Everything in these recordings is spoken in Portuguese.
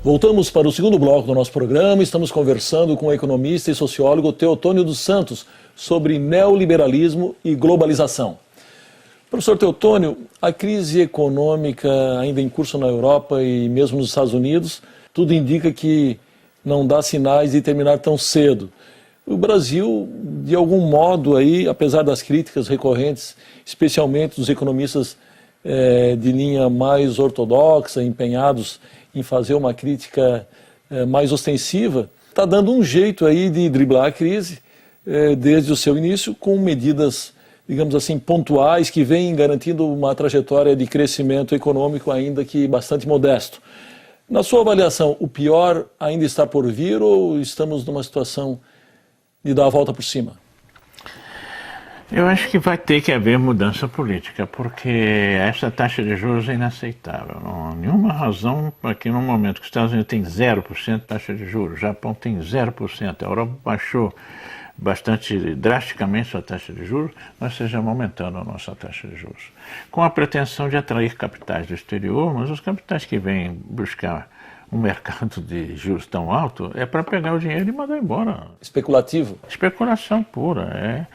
Voltamos para o segundo bloco do nosso programa. Estamos conversando com o economista e sociólogo Teotônio dos Santos sobre neoliberalismo e globalização. Professor Teotônio, a crise econômica ainda em curso na Europa e mesmo nos Estados Unidos, tudo indica que não dá sinais de terminar tão cedo. O Brasil, de algum modo, aí, apesar das críticas recorrentes, especialmente dos economistas de linha mais ortodoxa, empenhados em fazer uma crítica mais ostensiva, está dando um jeito aí de driblar a crise desde o seu início, com medidas, digamos assim, pontuais, que vêm garantindo uma trajetória de crescimento econômico ainda que bastante modesto. Na sua avaliação, o pior ainda está por vir ou estamos numa situação de dar a volta por cima? Eu acho que vai ter que haver mudança política, porque essa taxa de juros é inaceitável. Não há nenhuma razão para que, no momento que os Estados Unidos têm 0% de taxa de juros, o Japão tem 0%, a Europa baixou bastante drasticamente sua taxa de juros, nós estejamos aumentando a nossa taxa de juros. Com a pretensão de atrair capitais do exterior, mas os capitais que vêm buscar um mercado de juros tão alto é para pegar o dinheiro e mandar embora. Especulativo? Especulação pura,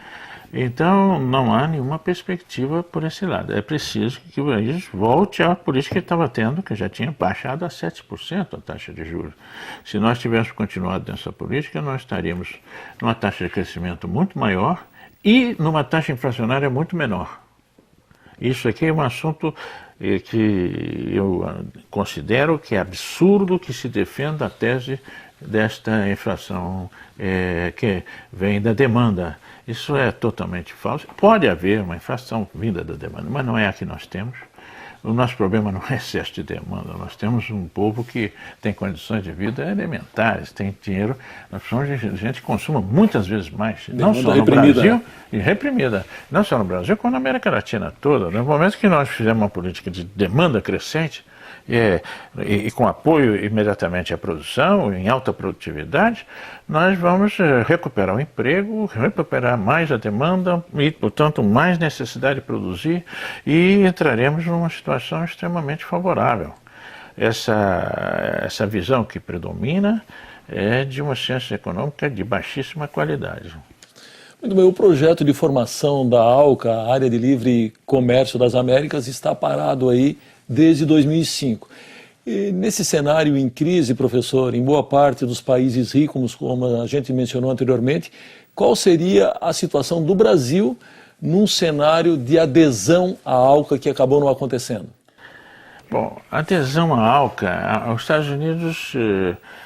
Então, não há nenhuma perspectiva por esse lado. É preciso que o país volte à política que estava tendo, que já tinha baixado a 7% a taxa de juros. Se nós tivéssemos continuado nessa política, nós estaríamos numa taxa de crescimento muito maior e numa taxa inflacionária muito menor. Isso aqui é um assunto que eu considero que é absurdo que se defenda a tese desta inflação que vem da demanda. Isso é totalmente falso. Pode haver uma inflação vinda da demanda, mas não é a que nós temos. O nosso problema não é excesso de demanda. Nós temos um povo que tem condições de vida elementares, tem dinheiro. Nós precisamos de gente que consuma muitas vezes mais. Não só no Brasil, e reprimida. Não só no Brasil, como na América Latina toda. No momento que nós fizemos uma política de demanda crescente, e com apoio imediatamente à produção, em alta produtividade, nós vamos recuperar o emprego, recuperar mais a demanda e, portanto, mais necessidade de produzir e entraremos numa situação extremamente favorável. Essa visão que predomina é de uma ciência econômica de baixíssima qualidade. Muito bem, o projeto de formação da ALCA, a Área de Livre Comércio das Américas, está parado aí desde 2005. E nesse cenário em crise, professor, em boa parte dos países ricos, como a gente mencionou anteriormente, qual seria a situação do Brasil num cenário de adesão à ALCA que acabou não acontecendo? Bom, a adesão à ALCA, os Estados Unidos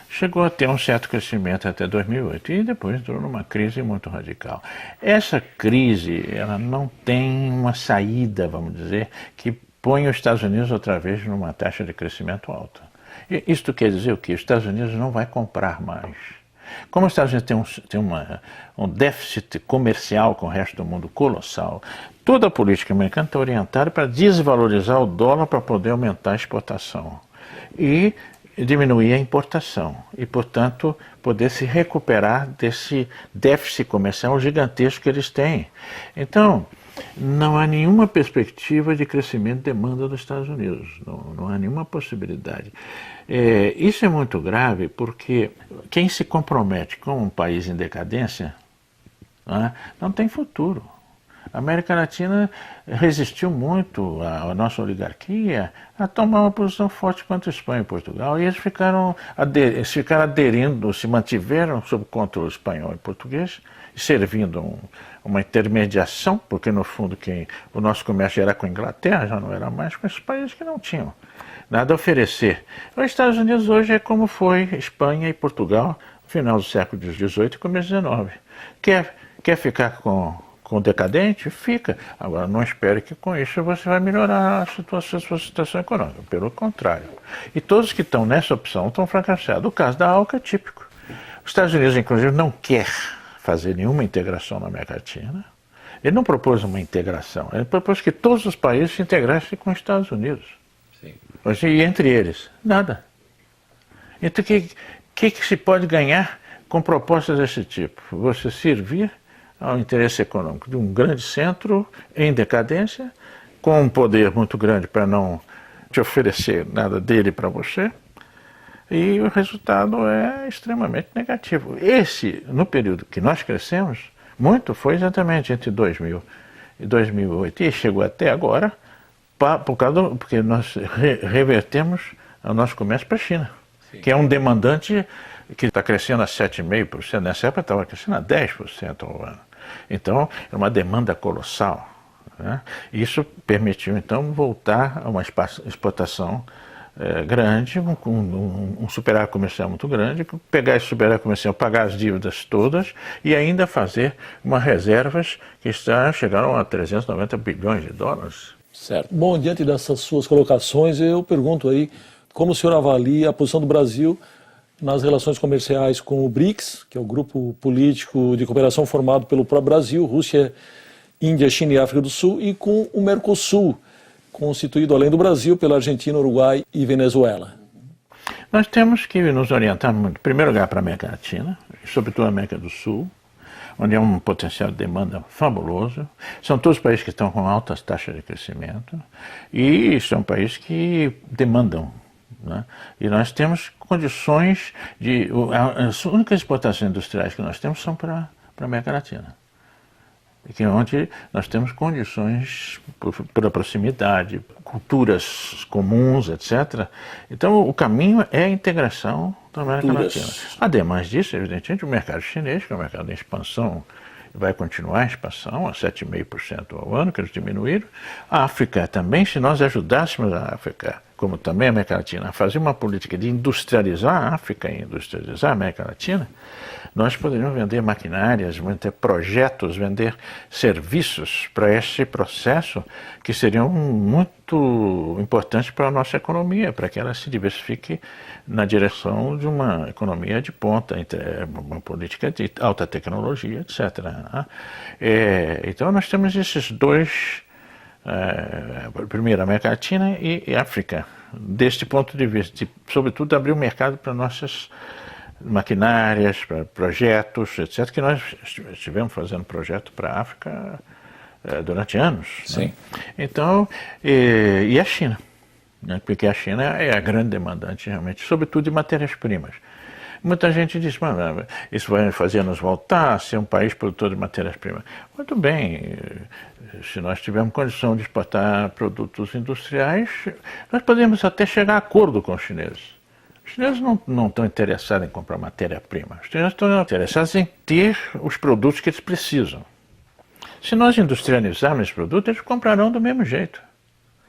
chegou a ter um certo crescimento até 2008 e depois entrou numa crise muito radical. Essa crise, ela não tem uma saída, vamos dizer, que põe os Estados Unidos outra vez numa taxa de crescimento alta. E isto quer dizer o quê? Os Estados Unidos não vai comprar mais. Como os Estados Unidos têm um déficit comercial com o resto do mundo colossal, toda a política americana está orientada para desvalorizar o dólar para poder aumentar a exportação e diminuir a importação e, portanto, poder se recuperar desse déficit comercial gigantesco que eles têm. Então, não há nenhuma perspectiva de crescimento de demanda dos Estados Unidos, não há nenhuma possibilidade. Isso é muito grave porque quem se compromete com um país em decadência não tem futuro. A América Latina resistiu muito à nossa oligarquia a tomar uma posição forte contra a Espanha e Portugal, e eles ficaram aderindo, se mantiveram sob controle espanhol e português, servindo uma intermediação, porque no fundo o nosso comércio era com a Inglaterra, já não era mais com esses países que não tinham nada a oferecer. Os Estados Unidos hoje é como foi Espanha e Portugal no final do século XVIII e começo do XIX. Quer ficar com decadente? Fica. Agora, não espere que com isso você vai melhorar a sua situação econômica. Pelo contrário. E todos que estão nessa opção estão fracassados. O caso da ALCA é típico. Os Estados Unidos, inclusive, não quer fazer nenhuma integração na América Latina. Ele não propôs uma integração. Ele propôs que todos os países se integrassem com os Estados Unidos. Sim. E entre eles, nada. Então, o que se pode ganhar com propostas desse tipo? Você servir ao interesse econômico de um grande centro em decadência, com um poder muito grande para não te oferecer nada dele para você, E o resultado é extremamente negativo. No período que nós crescemos, muito foi exatamente entre 2000 e 2008. E chegou até agora porque nós revertemos o nosso comércio para a China, que é um demandante que está crescendo a 7,5%. Nessa época estava crescendo a 10% ao ano. Então, é uma demanda colossal. Né? Isso permitiu, então, voltar a uma exportação grande, um superávit comercial muito grande, pegar esse superávit comercial, pagar as dívidas todas e ainda fazer umas reservas que chegaram a 390 bilhões de dólares. Certo. Bom, diante dessas suas colocações, eu pergunto aí como o senhor avalia a posição do Brasil nas relações comerciais com o BRICS, que é o grupo político de cooperação formado pelo próprio Brasil, Rússia, Índia, China e África do Sul, e com o Mercosul, constituído além do Brasil pela Argentina, Uruguai e Venezuela. Nós temos que nos orientar muito, em primeiro lugar, para a América Latina, sobretudo a América do Sul, onde há um potencial de demanda fabuloso. São todos países que estão com altas taxas de crescimento e são países que demandam. Né? E nós temos condições as únicas exportações industriais que nós temos são para a América Latina. Que é onde nós temos condições pela proximidade, culturas comuns, etc. Então, o caminho é a integração da América Latina. Ademais disso, evidentemente, o mercado chinês, que é um mercado em expansão, vai continuar em expansão, a 7,5% ao ano, que eles diminuíram. A África também, se nós ajudássemos a África, como também a América Latina, a fazer uma política de industrializar a África e industrializar a América Latina, nós poderíamos vender maquinárias, vender projetos, vender serviços para esse processo que seriam muito importantes para a nossa economia, para que ela se diversifique na direção de uma economia de ponta, uma política de alta tecnologia, etc. Então nós temos esses dois, primeiro a América Latina e África, deste ponto de vista, sobretudo abrir o mercado para nossas maquinárias, para projetos, etc., que nós estivemos fazendo projeto para a África durante anos. Sim. Né? Então, e a China, né? Porque a China é a grande demandante, realmente, sobretudo de matérias-primas. Muita gente diz, mas isso vai fazer nos voltar a ser um país produtor de matérias-primas. Muito bem, se nós tivermos condição de exportar produtos industriais, nós podemos até chegar a acordo com os chineses. Os chineses não estão interessados em comprar matéria-prima. Os chineses estão interessados em ter os produtos que eles precisam. Se nós industrializarmos esses produtos, eles comprarão do mesmo jeito.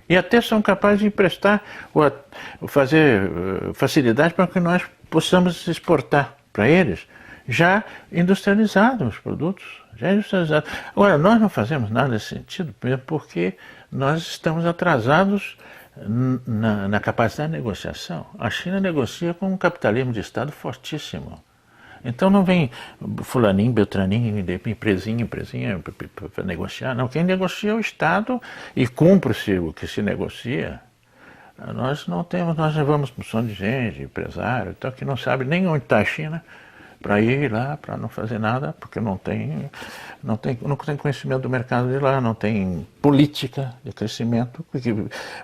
E até são capazes de emprestar ou fazer facilidade para que nós possamos exportar para eles já industrializados os produtos. Já industrializados. Agora, nós não fazemos nada nesse sentido, porque nós estamos atrasados na capacidade de negociação. A China negocia com um capitalismo de Estado fortíssimo. Então não vem fulaninho, beltraninho, empresinha para negociar. Não, quem negocia é o Estado e cumpre-se o que se negocia. Nós não temos, nós levamos porção de gente, empresário, então, que não sabe nem onde está a China, para ir lá, para não fazer nada, porque não tem conhecimento do mercado de lá, não tem política de crescimento, porque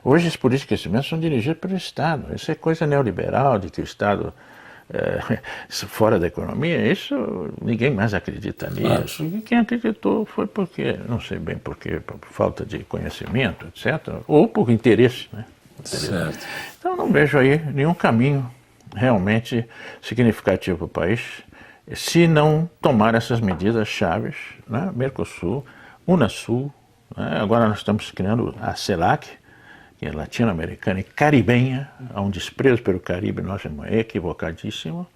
hoje as políticas de crescimento são dirigidas pelo Estado. Isso é coisa neoliberal, de que o Estado fora da economia, isso ninguém mais acredita nisso. E quem acreditou foi porque, não sei bem porquê, por falta de conhecimento, etc., ou por interesse, né? Certo. Então não vejo aí nenhum caminho realmente significativo para o país se não tomar essas medidas chaves, né? Mercosul, Unasul, né? Agora nós estamos criando a CELAC, que é latino-americana e caribenha, há um desprezo pelo Caribe, nós é equivocadíssimo,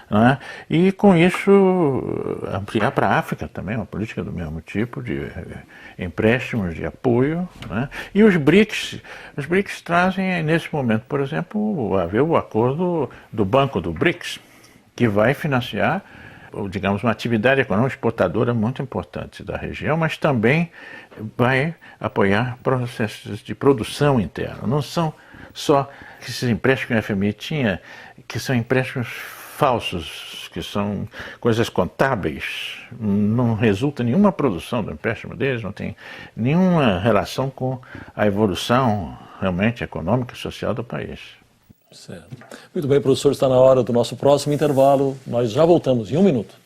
né? E com isso ampliar para a África também, uma política do mesmo tipo, de empréstimos, de apoio, né? E os BRICS trazem nesse momento, por exemplo, o acordo do Banco do BRICS, que vai financiar, digamos, uma atividade econômica exportadora muito importante da região, mas também vai apoiar processos de produção interna. Não são só esses empréstimos que a FMI tinha, que são empréstimos falsos, que são coisas contábeis, não resulta nenhuma produção do empréstimo deles, não tem nenhuma relação com a evolução realmente econômica e social do país. Certo. Muito bem, professor, está na hora do nosso próximo intervalo. Nós já voltamos em 1 minuto.